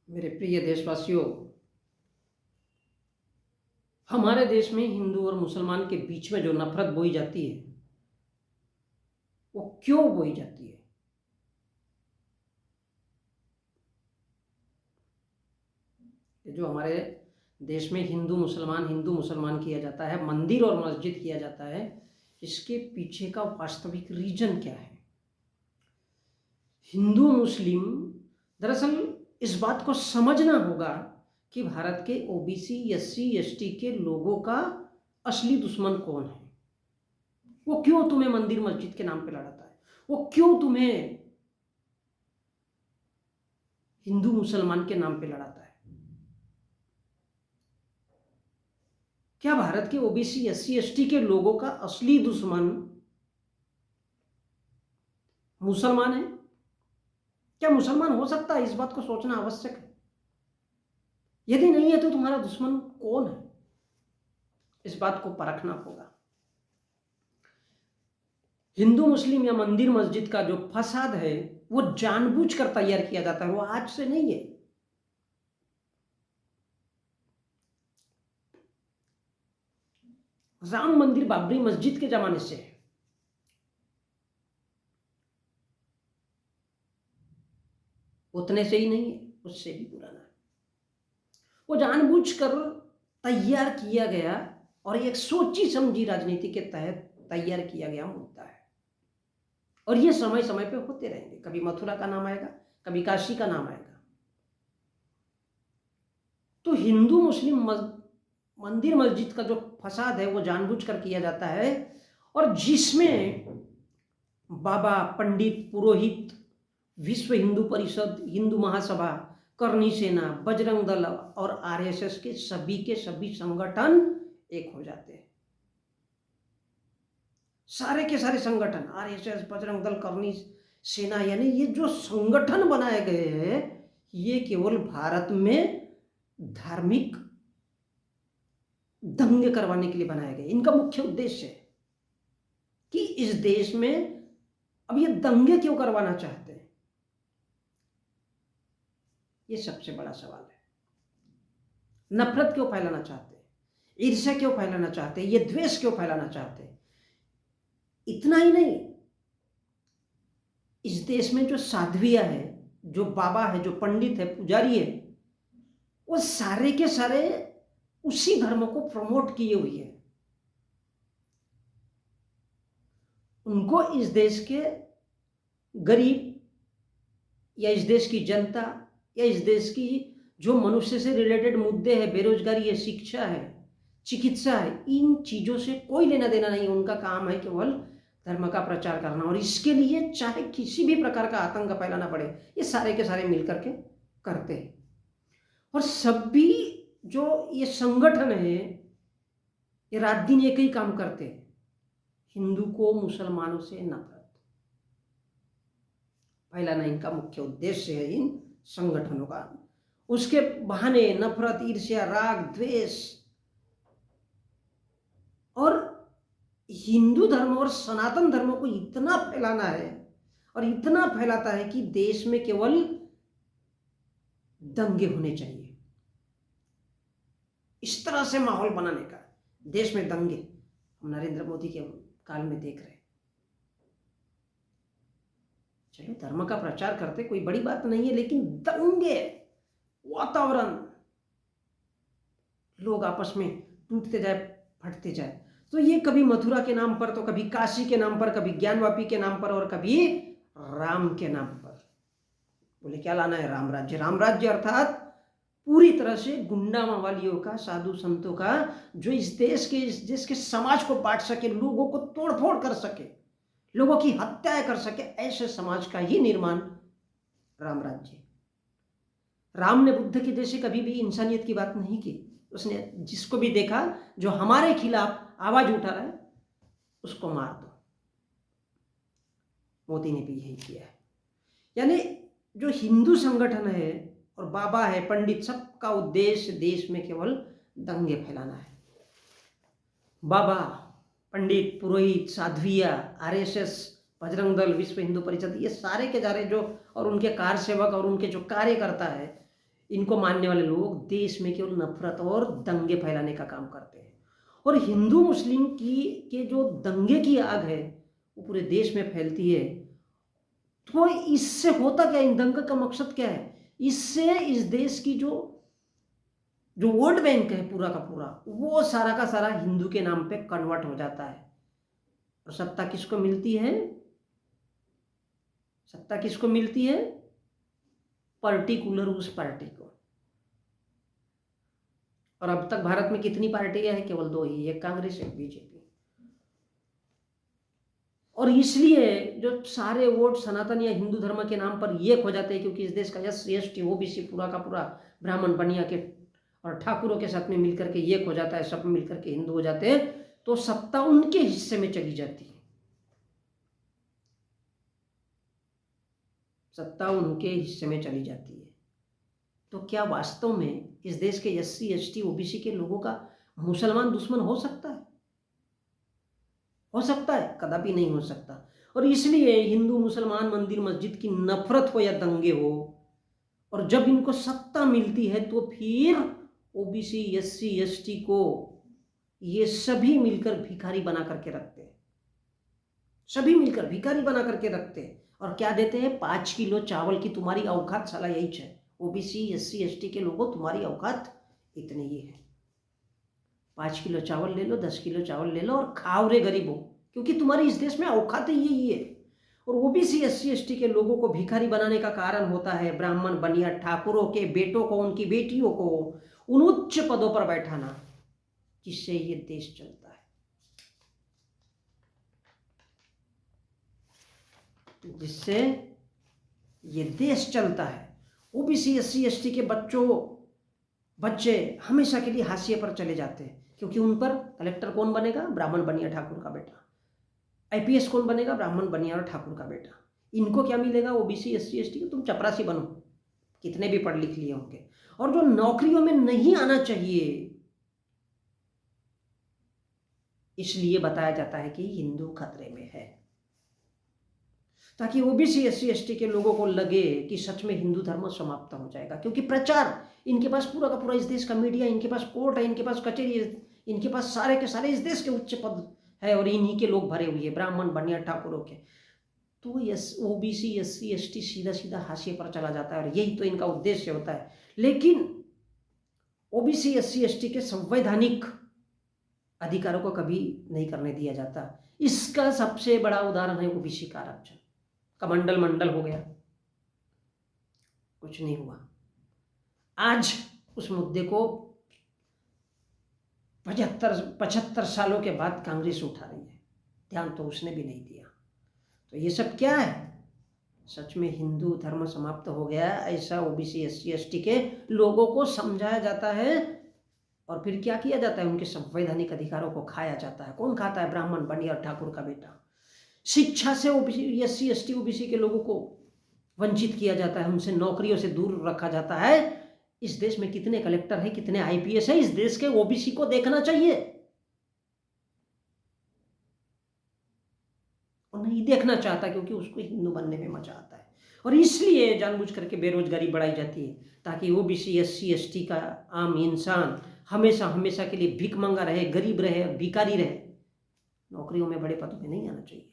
मेरे प्रिय देशवासियों, हमारे देश में हिंदू और मुसलमान के बीच में जो नफरत बोई जाती है, वो क्यों बोई जाती है? ये जो हमारे देश में हिंदू मुसलमान किया जाता है, मंदिर और मस्जिद किया जाता है, इसके पीछे का वास्तविक रीजन क्या है? हिंदू मुस्लिम, दरअसल इस बात को समझना होगा कि भारत के ओबीसी एससी एसटी के लोगों का असली दुश्मन कौन है। वो क्यों तुम्हें मंदिर मस्जिद के नाम पे लड़ाता है? वो क्यों तुम्हें हिंदू मुसलमान के नाम पे लड़ाता है? क्या भारत के ओबीसी एससी एसटी के लोगों का असली दुश्मन मुसलमान है? क्या मुसलमान हो सकता है? इस बात को सोचना आवश्यक है। यदि नहीं है तो तुम्हारा दुश्मन कौन है? इस बात को परखना होगा। हिंदू मुस्लिम या मंदिर मस्जिद का जो फसाद है, वो जानबूझकर तैयार किया जाता है, वो आज से नहीं है। राम मंदिर बाबरी मस्जिद के जमाने से है। उतने से ही नहीं है, उससे भी पुराना है। वो जानबूझकर तैयार किया गया और एक सोची समझी राजनीति के तहत तैयार किया गया मुद्दा है। और ये समय समय पे होते रहेंगे। कभी मथुरा का नाम आएगा, कभी काशी का नाम आएगा। तो हिंदू मुस्लिम मंदिर मस्जिद का जो फसाद है, वो जानबूझकर किया जाता है, और जिसमें बाबा, पंडित, पुरोहित, विश्व हिंदू परिषद, हिंदू महासभा, करनी सेना, बजरंग दल और आरएसएस के सभी संगठन एक हो जाते हैं। सारे के सारे संगठन, आरएसएस, बजरंग दल, करनी सेना, यानी ये जो संगठन बनाए गए हैं, ये केवल भारत में धार्मिक दंगे करवाने के लिए बनाए गए। इनका मुख्य उद्देश्य है कि इस देश में अब ये दंगे क्यों करवाना चाहते हैं, ये सबसे बड़ा सवाल है। नफरत क्यों फैलाना चाहते हैं, ईर्ष्या क्यों फैलाना चाहते हैं, ये द्वेष क्यों फैलाना चाहते हैं? इतना ही नहीं, इस देश में जो साध्वियां है, जो बाबा है, जो पंडित है, पुजारी है, वो सारे के सारे उसी धर्म को प्रमोट किए हुए हैं। उनको इस देश के गरीब या इस देश की जनता या इस देश की जो मनुष्य से रिलेटेड मुद्दे हैं, बेरोजगारी है, शिक्षा है, चिकित्सा है, इन चीजों से कोई लेना देना नहीं। उनका काम है केवल धर्म का प्रचार करना, और इसके लिए चाहे किसी भी प्रकार का आतंक फैलाना पड़े, ये सारे के सारे मिलकर के करते हैं। और सभी जो ये संगठन है, ये रात दिन एक ही काम करते हैं, हिंदू को मुसलमानों से नफरत फैलाना इनका मुख्य उद्देश्य है, इन संगठनों का। उसके बहाने नफरत, ईर्ष्या, राग, द्वेष, और हिंदू धर्म और सनातन धर्म को इतना फैलाना है, और इतना फैलाता है कि देश में केवल दंगे होने चाहिए। इस तरह से माहौल बनाने का, देश में दंगे हम नरेंद्र मोदी के काल में देख रहे हैं। चलो, धर्म का प्रचार करते कोई बड़ी बात नहीं है, लेकिन दंगे, वातावरण, लोग आपस में टूटते जाए, फटते जाए, तो ये कभी मथुरा के नाम पर, तो कभी काशी के नाम पर, कभी ज्ञानवापी के नाम पर, और कभी राम के नाम पर। बोले क्या लाना है? राम राज्य। राम राज्य अर्थात पूरी तरह से गुंडा मावालियों का, साधु संतों का, जो इस देश के समाज को बांट सके, लोगों को तोड़फोड़ कर सके, लोगों की हत्याएं कर सके, ऐसे समाज का ही निर्माण राम राज्य। राम ने बुद्ध के जैसे कभी भी इंसानियत की बात नहीं की। उसने जिसको भी देखा जो हमारे खिलाफ आवाज उठा रहा है, उसको मार दो। मोदी ने भी यही किया है। यानी जो हिंदू संगठन है और बाबा है, पंडित, सबका उद्देश्य देश में केवल दंगे फैलाना है। बाबा, पंडित, पुरोहित, साध्विया, आरएसएस, बजरंग दल, विश्व हिंदू परिषद, ये सारे के सारे जो, और उनके कार सेवक और उनके जो कार्यकर्ता है, इनको मानने वाले लोग देश में केवल नफरत और दंगे फैलाने का काम करते हैं। और हिंदू मुस्लिम की के जो दंगे की आग है वो पूरे देश में फैलती है। तो इससे होता क्या, इन दंगे का मकसद क्या है? इससे इस देश की जो जो वोट बैंक है पूरा का पूरा, वो सारा का सारा हिंदू के नाम पे कन्वर्ट हो जाता है। और सत्ता किसको मिलती है? सत्ता किसको मिलती है? पर्टिकुलर उस पार्टी को। और अब तक भारत में कितनी पार्टियां हैं? केवल दो ही, एक कांग्रेस एक बीजेपी। और इसलिए जो सारे वोट सनातन या हिंदू धर्म के नाम पर ये हो जाते हैं, क्योंकि इस देश का एससी एसटी ओबीसी पूरा का पूरा ब्राह्मण बनिया के और ठाकुरों के साथ में मिलकर के ये हो जाता है, सब मिलकर के हिंदू हो जाते हैं, तो सत्ता उनके हिस्से में चली जाती है। सत्ता उनके हिस्से में चली जाती है। तो क्या वास्तव में इस देश के एससी एसटी ओबीसी के लोगों का मुसलमान दुश्मन हो सकता है? हो सकता है? कदापि नहीं हो सकता। और इसलिए हिंदू मुसलमान मंदिर मस्जिद की नफरत हो या दंगे हो, और जब इनको सत्ता मिलती है तो फिर ओबीसी एससी एसटी को ये सभी मिलकर भिखारी बना करके रखते हैं। सभी मिलकर भिखारी बना करके रखते हैं। और क्या देते हैं? 5 किलो चावल की तुम्हारी औकात साला यही है। ओबीसी एससी एसटी के लोगों, तुम्हारी औकात इतनी ही है। 5 किलो चावल ले लो, 10 किलो चावल ले लो और खाओ रे गरीबों, क्योंकि तुम्हारी इस देश में औकात ही यही है। और ओबीसी एससी एसटी के लोगों को भिखारी बनाने का कारण होता है ब्राह्मण बनिया ठाकुरों के बेटों को, उनकी बेटियों को उन उच्च पदों पर बैठाना, जिससे ये देश चलता है। जिससे ये देश चलता है। ओबीसी एससी एसटी के बच्चे हमेशा के लिए हाशिए पर चले जाते हैं, क्योंकि उन पर कलेक्टर कौन बनेगा? ब्राह्मण बनिया ठाकुर का बेटा। आईपीएस कौन बनेगा? ब्राह्मण बनिया और ठाकुर का बेटा। इनको क्या मिलेगा? ओबीसी एससी एसटी को तुम चपरासी बनो, कितने भी पढ़ लिख लिए होंगे। और जो नौकरियों में नहीं आना चाहिए, इसलिए बताया जाता है कि हिंदू खतरे में है, ताकि ओबीसी एससी एसटी के लोगों को लगे कि सच में हिंदू धर्म समाप्त हो जाएगा। क्योंकि प्रचार इनके पास पूरा का पूरा, इस देश का मीडिया, इनके पास कोर्ट है, इनके पास कचहरी, इनके पास सारे के सारे इस देश के उच्च पद है और इन्हीं के लोग भरे हुए ब्राह्मण बनिया ठाकुरों के। तो ओबीसी एससी एसटी सीधा सीधा हाशिए पर चला जाता है, और यही तो इनका उद्देश्य होता है। लेकिन ओबीसी एससी एसटी के संवैधानिक अधिकारों को कभी नहीं करने दिया जाता। इसका सबसे बड़ा उदाहरण है ओबीसी का आरक्षण। कमंडल मंडल हो गया, कुछ नहीं हुआ। आज उस मुद्दे को 75 सालों के बाद कांग्रेस उठा रही है, ध्यान तो उसने भी नहीं दिया। तो ये सब क्या है? सच में हिंदू धर्म समाप्त हो गया ऐसा ओबीसी एससी एसटी के लोगों को समझाया जाता है, और फिर क्या किया जाता है? उनके संवैधानिक अधिकारों को खाया जाता है। कौन खाता है? ब्राह्मण बनिया और ठाकुर का बेटा। शिक्षा से ओबीसी एससी एसटी ओबीसी के लोगों को वंचित किया जाता है, उनसे नौकरियों से दूर रखा जाता है। इस देश में कितने कलेक्टर हैं, कितने आईपीएस हैं, इस देश के ओबीसी को देखना चाहिए, और नहीं देखना चाहता, क्योंकि उसको हिंदू बनने में मजा आता है। और इसलिए जानबूझ करके बेरोजगारी बढ़ाई जाती है, ताकि ओबीसी एससी एसटी का आम इंसान हमेशा हमेशा के लिए भिख मंगा रहे, गरीब रहे, भिखारी रहे, नौकरियों में बड़े पदों में नहीं आना चाहिए।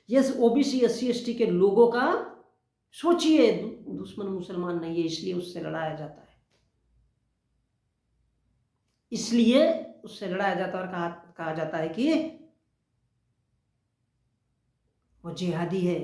यस, ओबीसी एससी एसटी के लोगों का सोचिए, दुश्मन मुसलमान नहीं है, इसलिए उससे लड़ाया जाता है, इसलिए उससे लड़ाया जाता है। और कहा जाता है कि वो जिहादी है,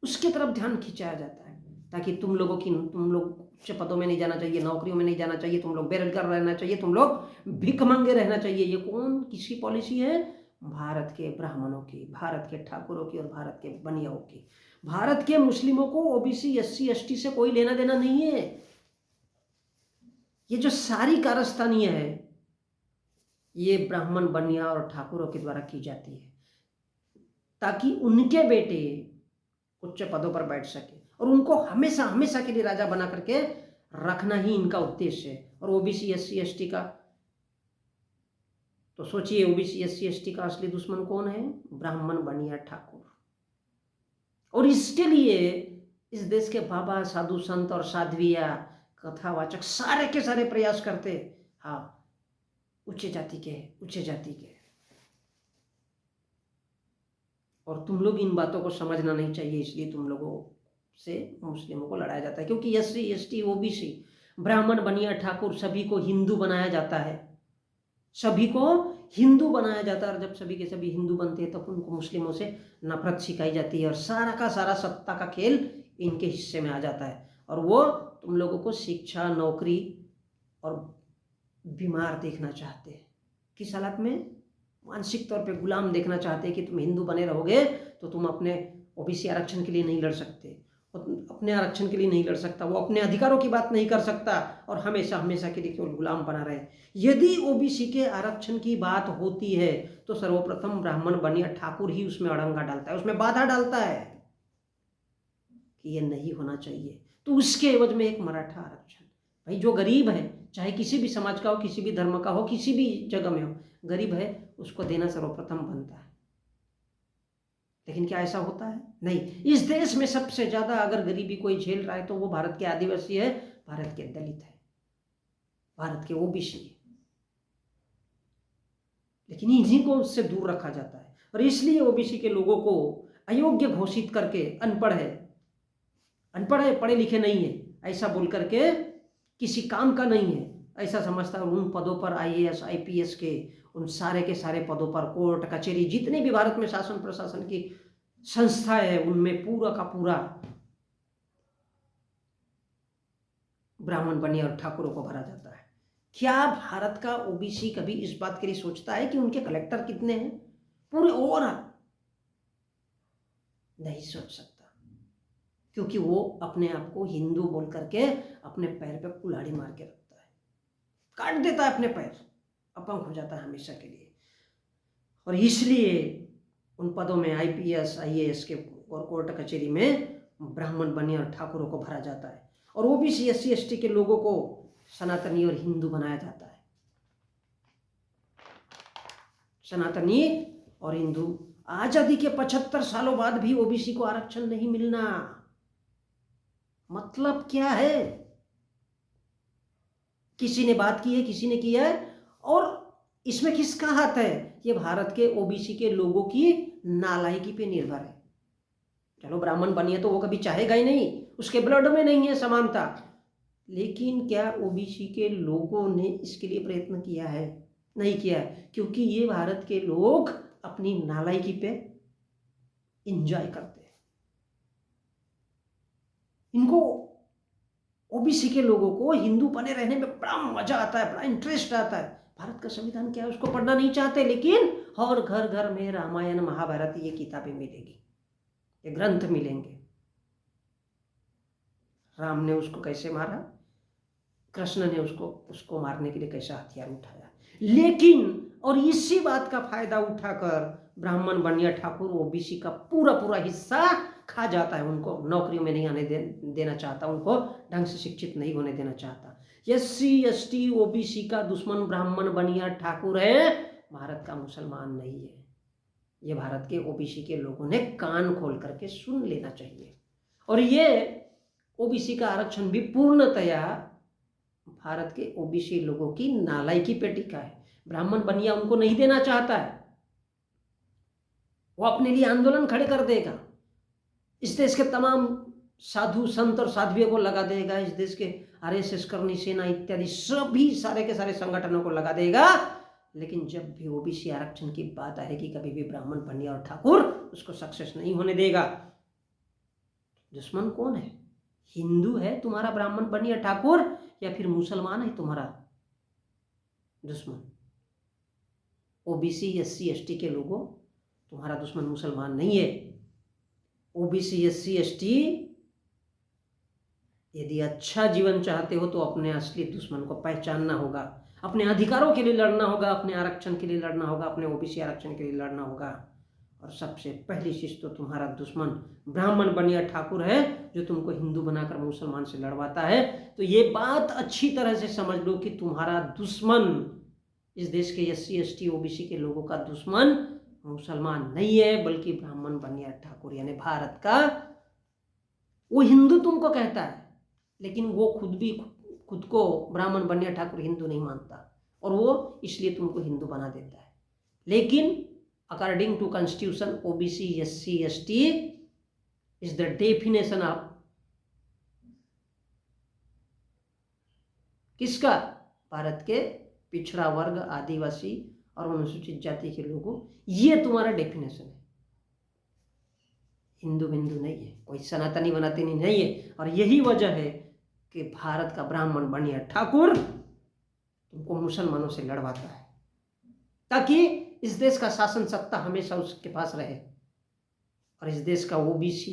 उसके तरफ ध्यान खिंचाया जाता है, ताकि तुम लोग उच्च पदों में नहीं जाना चाहिए, नौकरियों में नहीं जाना चाहिए, तुम लोग बेरोजगार रहना चाहिए, तुम लोग भिख मंगे रहना चाहिए। ये कौन किसकी पॉलिसी है? भारत के ब्राह्मणों की, भारत के ठाकुरों की और भारत के बनियाओं की। भारत के मुस्लिमों को ओबीसी एससी एसटी से कोई लेना देना नहीं है। ये जो सारी कारस्तानियां है, ये ब्राह्मण बनिया और ठाकुरों के द्वारा की जाती है, ताकि उनके बेटे उच्च पदों पर बैठ सके, और उनको हमेशा हमेशा के लिए राजा बना करके रखना ही इनका उद्देश्य है। और ओबीसी एससी एसटी का तो सोचिए, ओबीसी एससी एसटी का असली दुश्मन कौन है? ब्राह्मण बनिया ठाकुर। और इसके लिए इस देश के बाबा, साधु संत और साध्वियाँ कथावाचक सारे के सारे प्रयास करते, हाँ उच्च जाति के। और तुम लोग इन बातों को समझना नहीं चाहिए, इसलिए तुम लोगों से मुस्लिमों को लड़ाया जाता है, क्योंकि एससी एसटी ओबीसी ब्राह्मण बनिया ठाकुर सभी को हिंदू बनाया जाता है, सभी को हिंदू बनाया जाता है। और जब सभी के सभी हिंदू बनते हैं तो उनको मुस्लिमों से नफरत सिखाई जाती है और सारा का सारा सत्ता का खेल इनके हिस्से में आ जाता है। और वो तुम लोगों को शिक्षा, नौकरी और बीमार देखना चाहते हैं। किस हालत में? मानसिक तौर पे गुलाम देखना चाहते हैं कि तुम हिंदू बने रहोगे तो तुम अपने ओबीसी आरक्षण के लिए नहीं लड़ सकते, अपने आरक्षण के लिए नहीं लड़ सकता, वो अपने अधिकारों की बात नहीं कर सकता और हमेशा हमेशा के लिए केवल गुलाम बना रहे। यदि ओबीसी के आरक्षण की बात होती है तो सर्वप्रथम ब्राह्मण बनिया ठाकुर ही उसमें अड़ंगा डालता है, उसमें बाधा डालता है कि ये नहीं होना चाहिए। तो उसके एवज में एक मराठा आरक्षण, भाई जो गरीब है, चाहे किसी भी समाज का हो, किसी भी धर्म का हो, किसी भी जगह में हो, गरीब है उसको देना सर्वप्रथम बनता है। लेकिन क्या ऐसा होता है? नहीं। इस देश में सबसे ज्यादा अगर गरीबी कोई झेल रहा है तो वो भारत के आदिवासी है, भारत के दलित है, भारत के ओबीसी है। लेकिन इन्हीं को उससे दूर रखा जाता है और इसलिए ओबीसी के लोगों को अयोग्य घोषित करके, अनपढ़ है, पढ़े लिखे नहीं है ऐसा बोल करके, किसी काम का नहीं है ऐसा समझता है। उन पदों पर आईएएस आईपीएस के, उन सारे के सारे पदों पर, कोर्ट कचहरी, जितने भी भारत में शासन प्रशासन की संस्थाएं है, उनमें पूरा का पूरा ब्राह्मण बनिया और ठाकुरों को भरा जाता है। क्या भारत का ओबीसी कभी इस बात के लिए सोचता है कि उनके कलेक्टर कितने हैं? पूरे ओवरऑल नहीं सोच सकता, क्योंकि वो अपने आप को हिंदू बोल करके अपने पैर पे कुल्हाड़ी मार के रखता है, काट देता है अपने पैर, अपंग हो जाता है हमेशा के लिए। और इसलिए उन पदों में आईपीएस आईएएस के और कोर्ट कचहरी में ब्राह्मण बनिया और ठाकुरों को भरा जाता है और ओबीसी एससी एसटी के लोगों को सनातनी और हिंदू बनाया जाता है। सनातनी और हिंदू। आजादी के 75 सालों बाद भी ओबीसी को आरक्षण नहीं मिलना, मतलब क्या है? किसी ने बात की है, किसी ने किया है, और इसमें किसका हाथ है? ये भारत के ओबीसी के लोगों की नालायकी पे निर्भर है। चलो ब्राह्मण बनिए तो वो कभी चाहेगा ही नहीं, उसके ब्लड में नहीं है समानता, लेकिन क्या ओबीसी के लोगों ने इसके लिए प्रयत्न किया है? नहीं किया है, क्योंकि ये भारत के लोग अपनी नालायकी पे एंजॉय करते हैं। इनको ओबीसी के लोगों को हिंदू बने रहने में बड़ा मजा आता है, बड़ा इंटरेस्ट आता है। भारत का संविधान क्या है उसको पढ़ना नहीं चाहते, लेकिन हर घर घर में रामायण महाभारत ये किताबें मिलेगी, ये ग्रंथ मिलेंगे। राम ने उसको कैसे मारा, कृष्ण ने उसको मारने के लिए कैसा हथियार उठाया, लेकिन और इसी बात का फायदा उठाकर ब्राह्मण बनिया ठाकुर ओबीसी का पूरा पूरा हिस्सा खा जाता है। उनको नौकरियों में नहीं आने देना चाहता, उनको ढंग से शिक्षित नहीं होने देना चाहता। एससी एसटी ओबीसी का दुश्मन ब्राह्मण बनिया ठाकुर है, भारत का मुसलमान नहीं है। ये भारत के ओबीसी के लोगों ने कान खोल करके सुन लेना चाहिए। और ये ओबीसी का आरक्षण भी पूर्णतया भारत के ओबीसी लोगों की नालायकी पे टिका है। ब्राह्मण बनिया उनको नहीं देना चाहता है, वो अपने लिए आंदोलन खड़े कर देगा, इस देश के तमाम साधु संत और साध्वियों को लगा देगा, इस देश के आरएसएस करनी सेना इत्यादि सभी सारे के सारे संगठनों को लगा देगा। लेकिन जब भी ओबीसी आरक्षण की बात आएगी, कभी भी ब्राह्मण बनिया और ठाकुर उसको सक्सेस नहीं होने देगा। दुश्मन कौन है? हिंदू है तुम्हारा ब्राह्मण बनिया ठाकुर, या फिर मुसलमान है तुम्हारा दुश्मन? ओबीसी एससी एसटी के लोगों, तुम्हारा दुश्मन मुसलमान नहीं है। ओबीसी एससी एसटी यदि अच्छा जीवन चाहते हो तो अपने असली दुश्मन को पहचानना होगा, अपने अधिकारों के लिए लड़ना होगा, अपने आरक्षण के लिए लड़ना होगा, अपने ओबीसी आरक्षण के लिए लड़ना होगा। और सबसे पहली चीज तो तुम्हारा दुश्मन ब्राह्मण बनिया ठाकुर है, जो तुमको हिंदू बनाकर मुसलमान से लड़वाता है। तो ये बात अच्छी तरह से समझ लो कि तुम्हारा दुश्मन, इस देश के एससी एसटी ओबीसी के लोगों का दुश्मन मुसलमान नहीं है, बल्कि ब्राह्मण बनिया ठाकुर यानी भारत का वो हिंदू तुमको कहता है, लेकिन वो खुद भी खुद को ब्राह्मण बनिया ठाकुर हिंदू नहीं मानता और वो इसलिए तुमको हिंदू बना देता है। लेकिन according to constitution OBC SC ST is the definition of किसका? भारत के पिछड़ा वर्ग, आदिवासी और अनुसूचित जाति के लोगों, ये तुम्हारा डेफिनेशन है। हिंदू बिंदु नहीं है, कोई सनातनी वनातनी नहीं है। और यही वजह है कि भारत का ब्राह्मण बनिया ठाकुर तुमको मुसलमानों से लड़वाता है ताकि इस देश का शासन सत्ता हमेशा उसके पास रहे और इस देश का OBC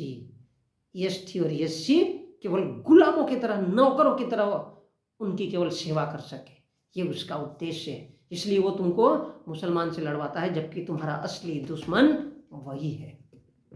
ST और SC केवल गुलामों की तरह, नौकरों की तरह उनकी केवल सेवा कर सके, ये उसका उद्देश्य है। इसलिए वो तुमको मुसलमान से लड़वाता है, जबकि तुम्हारा असली दुश्मन वही है।